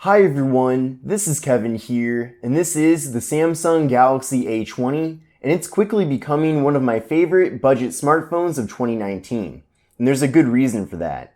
Hi everyone, this is Kevin here, and this is the Samsung Galaxy A20, and it's quickly becoming one of my favorite budget smartphones of 2019, and there's a good reason for that.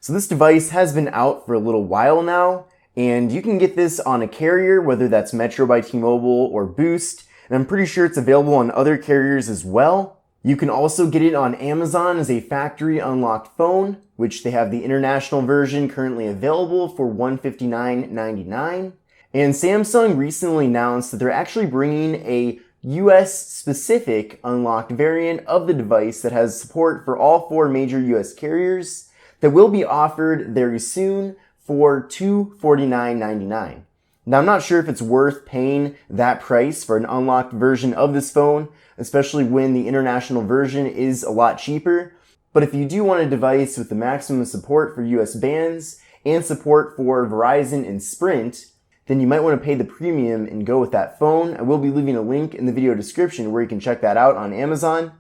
So this device has been out for a little while now, and you can get this on a carrier, whether that's Metro by T-Mobile or Boost, and I'm pretty sure it's available on other carriers as well. You can also get it on Amazon as a factory unlocked phone, which they have the international version currently available for $159.99. And Samsung recently announced that they're actually bringing a US specific unlocked variant of the device that has support for all 4 major US carriers that will be offered very soon for $249.99. Now, I'm not sure if it's worth paying that price for an unlocked version of this phone, especially when the international version is a lot cheaper. But if you do want a device with the maximum support for US bands and support for Verizon and Sprint, then you might want to pay the premium and go with that phone. I will be leaving a link in the video description where you can check that out on Amazon.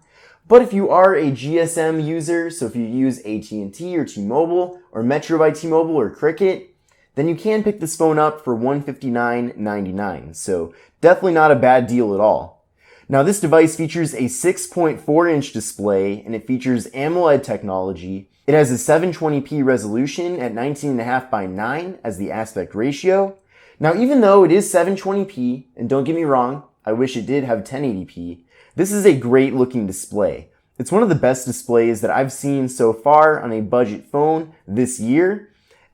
But if you are a GSM user, so if you use A20 or T-Mobile or Metro by T-Mobile or Cricket, then you can pick this phone up for $159.99. So definitely not a bad deal at all. Now this device features a 6.4-inch display and it features AMOLED technology. It has a 720p resolution at 19.5 by 9 as the aspect ratio. Now even though it is 720p, and don't get me wrong, I wish it did have 1080p, this is a great looking display. It's one of the best displays that I've seen so far on a budget phone this year.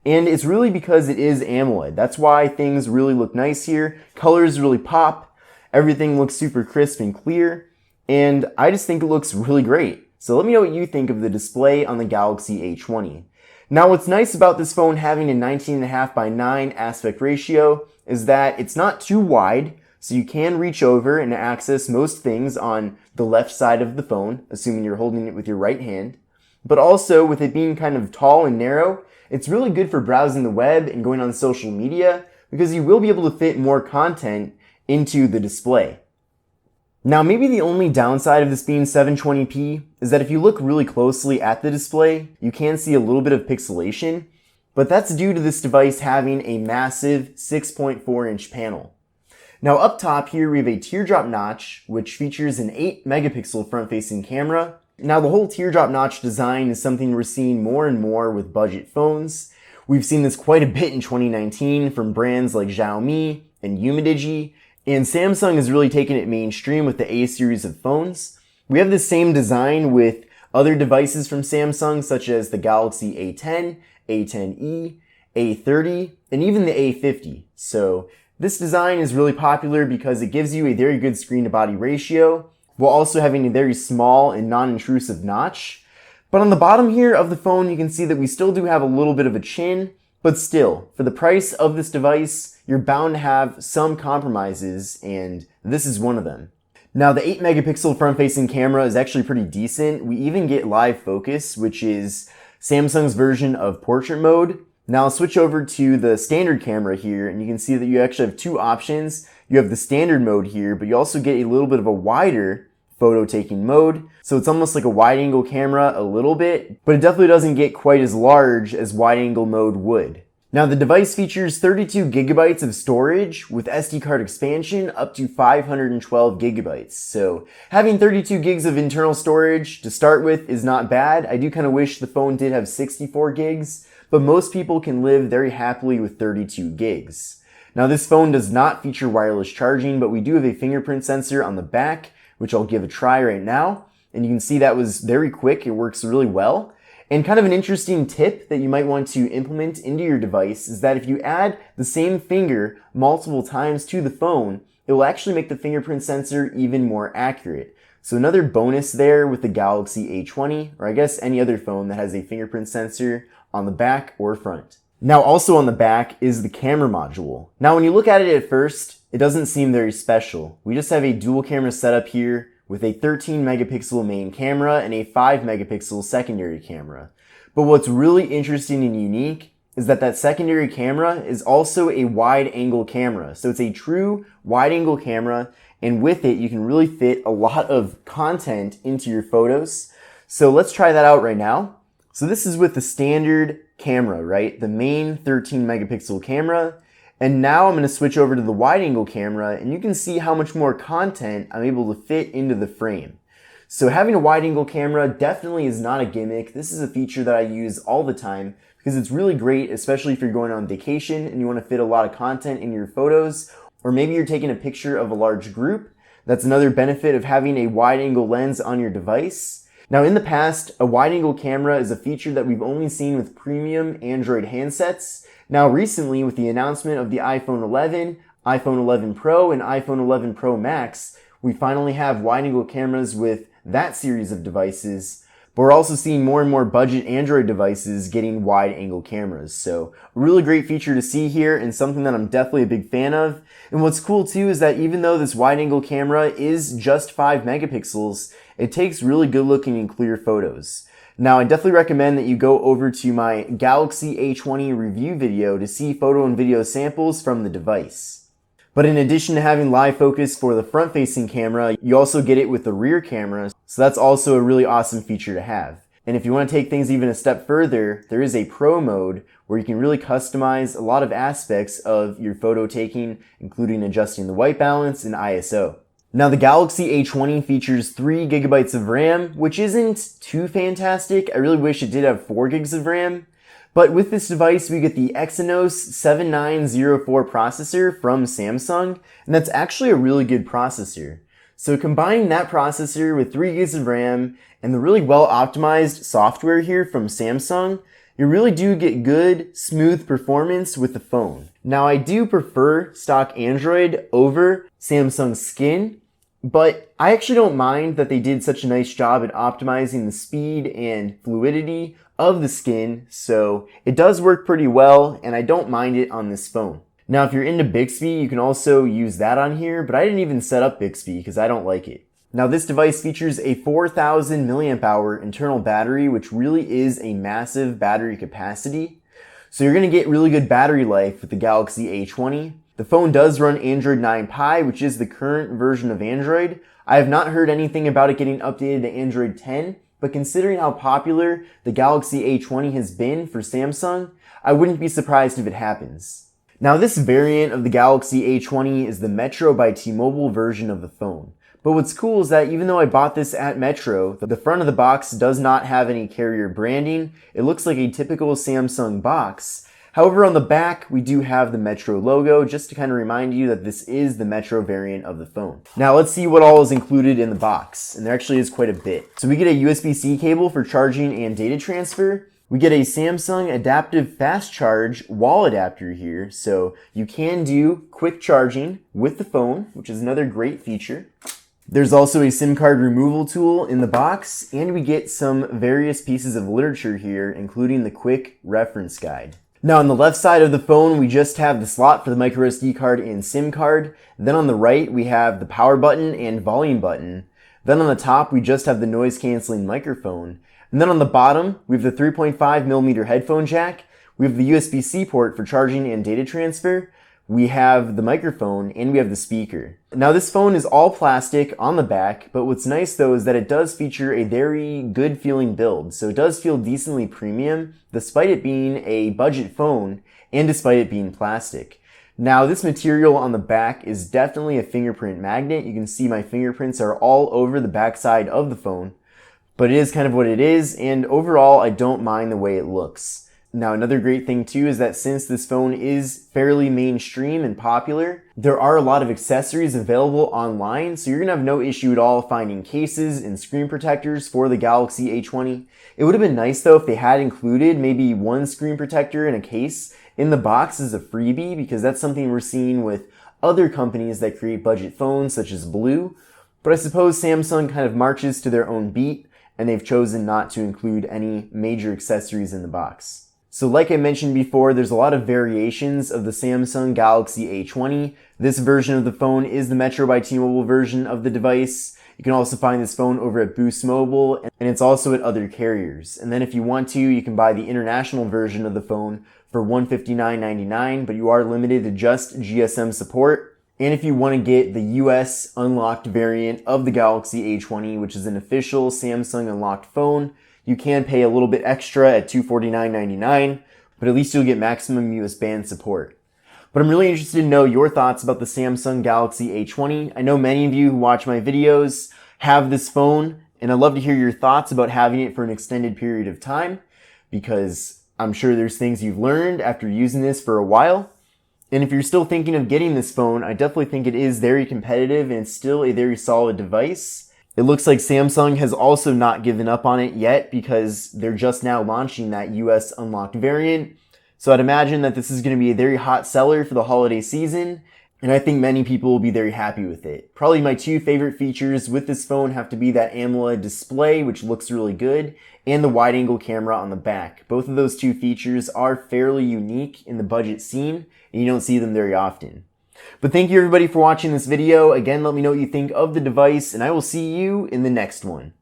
And it's really because it is AMOLED. That's why things really look nice here. Colors really pop. Everything looks super crisp and clear. And I just think it looks really great. So let me know what you think of the display on the Galaxy A20. Now what's nice about this phone having a 19.5 by 9 aspect ratio is that it's not too wide, so you can reach over and access most things on the left side of the phone, assuming you're holding it with your right hand. But also with it being kind of tall and narrow, it's really good for browsing the web and going on social media because you will be able to fit more content into the display. Now maybe the only downside of this being 720p is that if you look really closely at the display, you can see a little bit of pixelation, but that's due to this device having a massive 6.4-inch panel. Now up top here we have a teardrop notch which features an 8 megapixel front-facing camera. Now the whole teardrop notch design is something we're seeing more and more with budget phones. We've seen this quite a bit in 2019 from brands like Xiaomi and Umidigi, and Samsung has really taken it mainstream with the A series of phones. We have the same design with other devices from Samsung such as the Galaxy A10, A10e, A30, and even the A50. So this design is really popular because it gives you a very good screen to body ratio, while also having a very small and non-intrusive notch. But on the bottom here of the phone, you can see that we still do have a little bit of a chin, but still, for the price of this device, you're bound to have some compromises, and this is one of them. Now, the 8 megapixel front-facing camera is actually pretty decent. We even get live focus, which is Samsung's version of portrait mode. Now I'll switch over to the standard camera here, and you can see that you actually have 2 options. You have the standard mode here, but you also get a little bit of a wider photo taking mode. So it's almost like a wide angle camera a little bit, but it definitely doesn't get quite as large as wide angle mode would. Now the device features 32 gigabytes of storage with SD card expansion up to 512 gigabytes. So having 32 gigs of internal storage to start with is not bad. I do kind of wish the phone did have 64 gigs, but most people can live very happily with 32 gigs. Now this phone does not feature wireless charging, but we do have a fingerprint sensor on the back, which I'll give a try right now. And you can see that was very quick. It works really well. And kind of an interesting tip that you might want to implement into your device is that if you add the same finger multiple times to the phone, it will actually make the fingerprint sensor even more accurate. So another bonus there with the Galaxy A20, or I guess any other phone that has a fingerprint sensor on the back or front. Now also on the back is the camera module. Now when you look at it at first, it doesn't seem very special. We just have a dual camera setup here with a 13 megapixel main camera and a 5 megapixel secondary camera. But what's really interesting and unique is that that secondary camera is also a wide angle camera. So it's a true wide angle camera, and with it, you can really fit a lot of content into your photos. So let's try that out right now. So this is with the standard camera, right? The main 13 megapixel camera. And now I'm going to switch over to the wide angle camera, and you can see how much more content I'm able to fit into the frame. So having a wide angle camera definitely is not a gimmick. This is a feature that I use all the time because it's really great, especially if you're going on vacation and you want to fit a lot of content in your photos, or maybe you're taking a picture of a large group. That's another benefit of having a wide angle lens on your device. Now in the past, a wide angle camera is a feature that we've only seen with premium Android handsets. Now recently, with the announcement of the iPhone 11, iPhone 11 Pro, and iPhone 11 Pro Max, we finally have wide angle cameras with that series of devices. But we're also seeing more and more budget Android devices getting wide angle cameras. So a really great feature to see here, and something that I'm definitely a big fan of. And what's cool too is that even though this wide angle camera is just 5 megapixels, it takes really good looking and clear photos. Now I definitely recommend that you go over to my Galaxy A20 review video to see photo and video samples from the device. But in addition to having live focus for the front-facing camera, you also get it with the rear camera, so that's also a really awesome feature to have. And if you want to take things even a step further, there is a Pro mode where you can really customize a lot of aspects of your photo taking, including adjusting the white balance and ISO. Now the Galaxy A20 features 3 gigabytes of RAM, which isn't too fantastic. I really wish it did have 4 gigs of RAM. But with this device, we get the Exynos 7904 processor from Samsung, and that's actually a really good processor. So combining that processor with 3 gigs of RAM and the really well optimized software here from Samsung, you really do get good, smooth performance with the phone. Now I do prefer stock Android over Samsung Skin, but I actually don't mind that they did such a nice job at optimizing the speed and fluidity of the Skin, so it does work pretty well, and I don't mind it on this phone. Now if you're into Bixby, you can also use that on here, but I didn't even set up Bixby because I don't like it. Now this device features a 4000 milliamp hour internal battery, which really is a massive battery capacity. So you're going to get really good battery life with the Galaxy A20. The phone does run Android 9 Pie, which is the current version of Android. I have not heard anything about it getting updated to Android 10, but considering how popular the Galaxy A20 has been for Samsung, I wouldn't be surprised if it happens. Now this variant of the Galaxy A20 is the Metro by T-Mobile version of the phone. But what's cool is that even though I bought this at Metro, the front of the box does not have any carrier branding. It looks like a typical Samsung box. However, on the back, we do have the Metro logo, just to kind of remind you that this is the Metro variant of the phone. Now let's see what all is included in the box, and there actually is quite a bit. So we get a USB-C cable for charging and data transfer. We get a Samsung Adaptive Fast Charge wall adapter here, so you can do quick charging with the phone, which is another great feature. There's also a SIM card removal tool in the box, and we get some various pieces of literature here, including the quick reference guide. Now on the left side of the phone, we just have the slot for the microSD card and SIM card. Then on the right, we have the power button and volume button. Then on the top, we just have the noise canceling microphone. And then on the bottom, we have the 3.5mm headphone jack. We have the USB-C port for charging and data transfer. We have the microphone, and we have the speaker. Now this phone is all plastic on the back, but what's nice though is that it does feature a very good feeling build. So it does feel decently premium, despite it being a budget phone, and despite it being plastic. Now this material on the back is definitely a fingerprint magnet. You can see my fingerprints are all over the backside of the phone, but it is kind of what it is, and overall I don't mind the way it looks. Now another great thing too is that since this phone is fairly mainstream and popular, there are a lot of accessories available online, so you're going to have no issue at all finding cases and screen protectors for the Galaxy A20. It would have been nice though if they had included maybe one screen protector and a case in the box as a freebie, because that's something we're seeing with other companies that create budget phones such as Blue. But I suppose Samsung kind of marches to their own beat, and they've chosen not to include any major accessories in the box. So like I mentioned before, there's a lot of variations of the Samsung Galaxy A20. This version of the phone is the Metro by T-Mobile version of the device. You can also find this phone over at Boost Mobile, and it's also at other carriers. And then if you want to, you can buy the international version of the phone for $159.99, but you are limited to just GSM support. And if you want to get the US unlocked variant of the Galaxy A20, which is an official Samsung unlocked phone, you can pay a little bit extra at $249.99, but at least you'll get maximum US band support. But I'm really interested to know your thoughts about the Samsung Galaxy A20. I know many of you who watch my videos have this phone, and I'd love to hear your thoughts about having it for an extended period of time, because I'm sure there's things you've learned after using this for a while. And if you're still thinking of getting this phone, I definitely think it is very competitive and it's still a very solid device. It looks like Samsung has also not given up on it yet because they're just now launching that US unlocked variant. So I'd imagine that this is going to be a very hot seller for the holiday season, and I think many people will be very happy with it. Probably my two favorite features with this phone have to be that AMOLED display, which looks really good, and the wide-angle camera on the back. Both of those two features are fairly unique in the budget scene, and you don't see them very often. But thank you everybody for watching this video. Again, let me know what you think of the device, and I will see you in the next one.